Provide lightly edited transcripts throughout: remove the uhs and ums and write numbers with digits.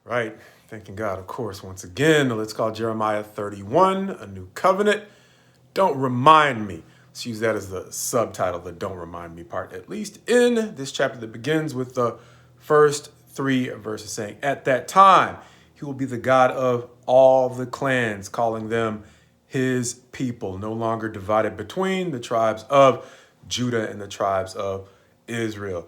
Right. Thanking God, of course, once again. Let's call Jeremiah 31, a new covenant. Don't remind me. Let's use that as the subtitle, the don't remind me part, at least in this chapter that begins with the first three verses saying, at that time, he will be the God of all the clans, calling them his people, no longer divided between the tribes of Judah and the tribes of Israel,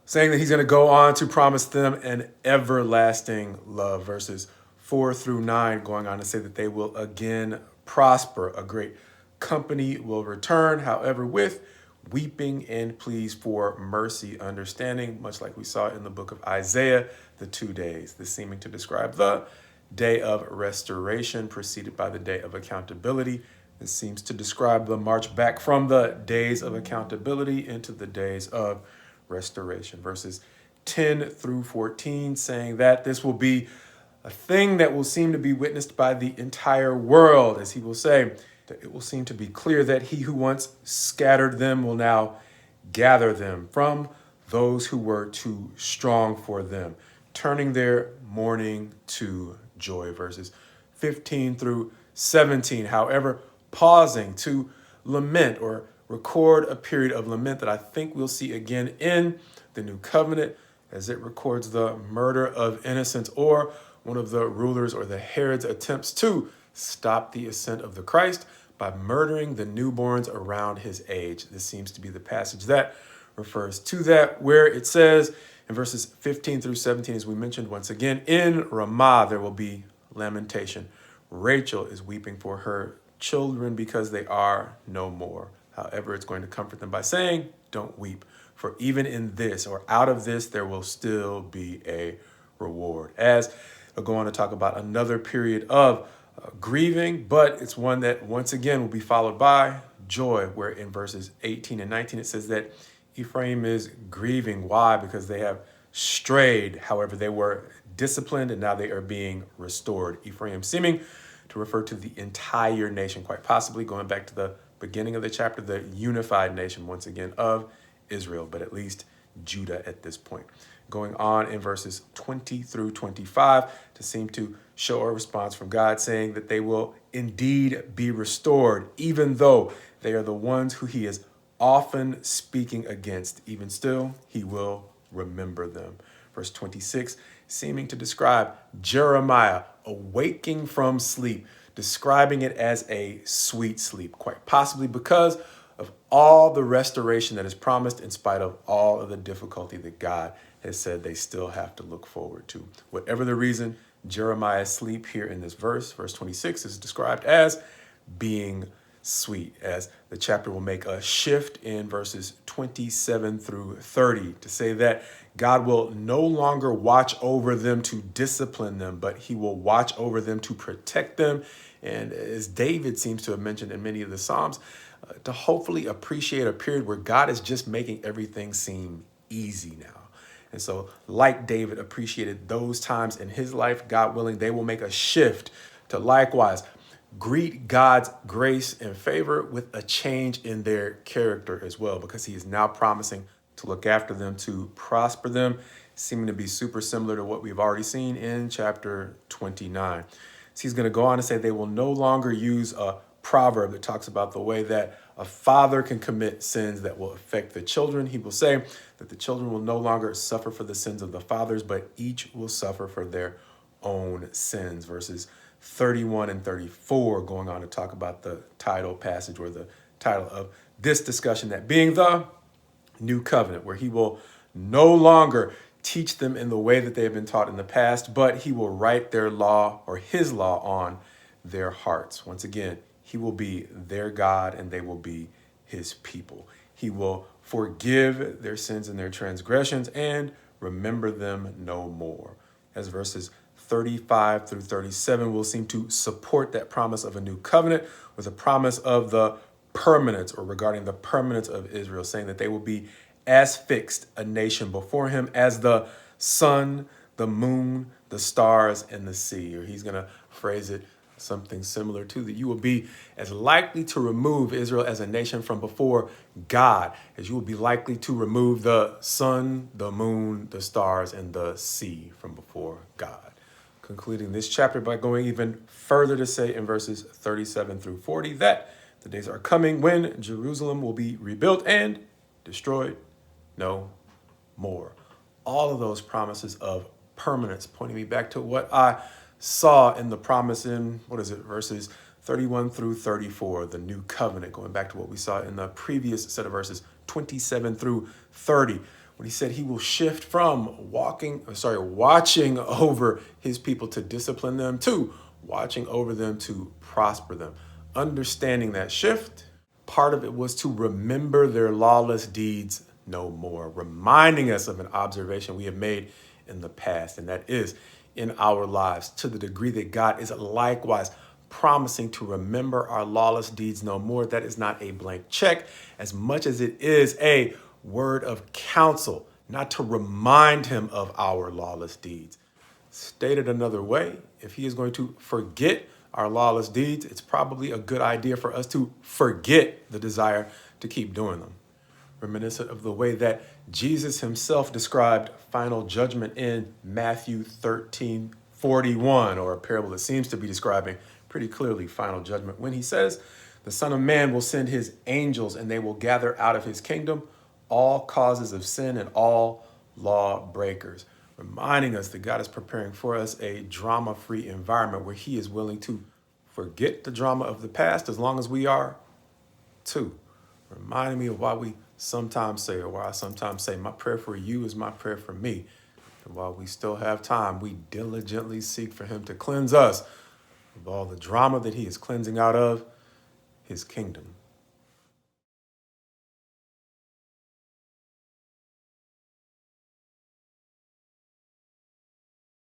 saying that he's going to go on to promise them an everlasting love. Verses 4 through 9 going on to say that they will again prosper. A great company will return, however, with weeping and pleas for mercy, understanding, much like we saw in the book of Isaiah, the 2 days. This seeming to describe the day of restoration, preceded by the day of accountability. This seems to describe the march back from the days of accountability into the days of restoration. Verses 10 through 14 saying that this will be a thing that will seem to be witnessed by the entire world, as he will say, that it will seem to be clear that he who once scattered them will now gather them from those who were too strong for them, turning their mourning to joy. Verses 15 through 17, however, pausing to lament or record a period of lament that I think we'll see again in the new covenant, as it records the murder of innocents or one of the rulers or the Herod's attempts to stop the ascent of the Christ by murdering the newborns around his age. This seems to be the passage that refers to that, where it says in verses 15 through 17, as we mentioned once again, in Ramah there will be lamentation. Rachel is weeping for her children because they are no more. However, it's going to comfort them by saying, don't weep, for even in this or out of this, there will still be a reward. As I'll go on to talk about another period of grieving, but it's one that once again will be followed by joy, where in verses 18 and 19, it says that Ephraim is grieving. Why? Because they have strayed. However, they were disciplined and now they are being restored. Ephraim seeming to refer to the entire nation, quite possibly going back to the beginning of the chapter, the unified nation once again of Israel, but at least Judah at this point. Going on in verses 20 through 25 to seem to show a response from God saying that they will indeed be restored, even though they are the ones who he is often speaking against. Even still, he will remember them. Verse 26, seeming to describe Jeremiah awaking from sleep, describing it as a sweet sleep, quite possibly because of all the restoration that is promised in spite of all of the difficulty that God has said they still have to look forward to. Whatever the reason, Jeremiah's sleep here in this verse 26, is described as being sweet, as the chapter will make a shift in verses 27 through 30 to say that God will no longer watch over them to discipline them, but he will watch over them to protect them. And as David seems to have mentioned in many of the Psalms, to hopefully appreciate a period where God is just making everything seem easy now. And so, like David appreciated those times in his life, God willing, they will make a shift to likewise greet God's grace and favor with a change in their character as well, because he is now promising to look after them, to prosper them, seeming to be super similar to what we've already seen in chapter 29. So he's going to go on to say they will no longer use a proverb that talks about the way that a father can commit sins that will affect the children. He will say that the children will no longer suffer for the sins of the fathers, but each will suffer for their own sins. Verses 31 and 34 going on to talk about the title passage, or the title of this discussion, that being the new covenant, where he will no longer teach them in the way that they have been taught in the past, but he will write their law, or his law, on their hearts. Once again, he will be their God and they will be his people. He will forgive their sins and their transgressions and remember them no more. As verses 35 through 37 will seem to support that promise of a new covenant with a promise of the permanence, or regarding the permanence of Israel, saying that they will be as fixed a nation before him as the sun, the moon, the stars, and the sea. Or he's going to phrase it something similar to that. You will be as likely to remove Israel as a nation from before God as you will be likely to remove the sun, the moon, the stars, and the sea from before God. concluding this chapter by going even further to say in verses 37 through 40 that the days are coming when Jerusalem will be rebuilt and destroyed no more. All of those promises of permanence pointing me back to what I saw in the promise in, verses 31 through 34, the new covenant, going back to what we saw in the previous set of verses 27 through 30, when he said he will shift from watching over his people to discipline them to watching over them to prosper them. Understanding that shift, part of it was to remember their lawless deeds no more, reminding us of an observation we have made in the past, and that is in our lives, to the degree that God is likewise promising to remember our lawless deeds no more. That is not a blank check as much as it is a word of counsel, not to remind him of our lawless deeds. Stated another way, if he is going to forget our lawless deeds, it's probably a good idea for us to forget the desire to keep doing them. Reminiscent of the way that Jesus himself described final judgment in Matthew 13:41, or a parable that seems to be describing pretty clearly final judgment, when he says, the Son of Man will send his angels and they will gather out of his kingdom all causes of sin and all law breakers, reminding us that God is preparing for us a drama-free environment where he is willing to forget the drama of the past as long as we are too. Reminding me of why we sometimes say, or why I sometimes say, my prayer for you is my prayer for me. And while we still have time, we diligently seek for him to cleanse us of all the drama that he is cleansing out of his kingdom.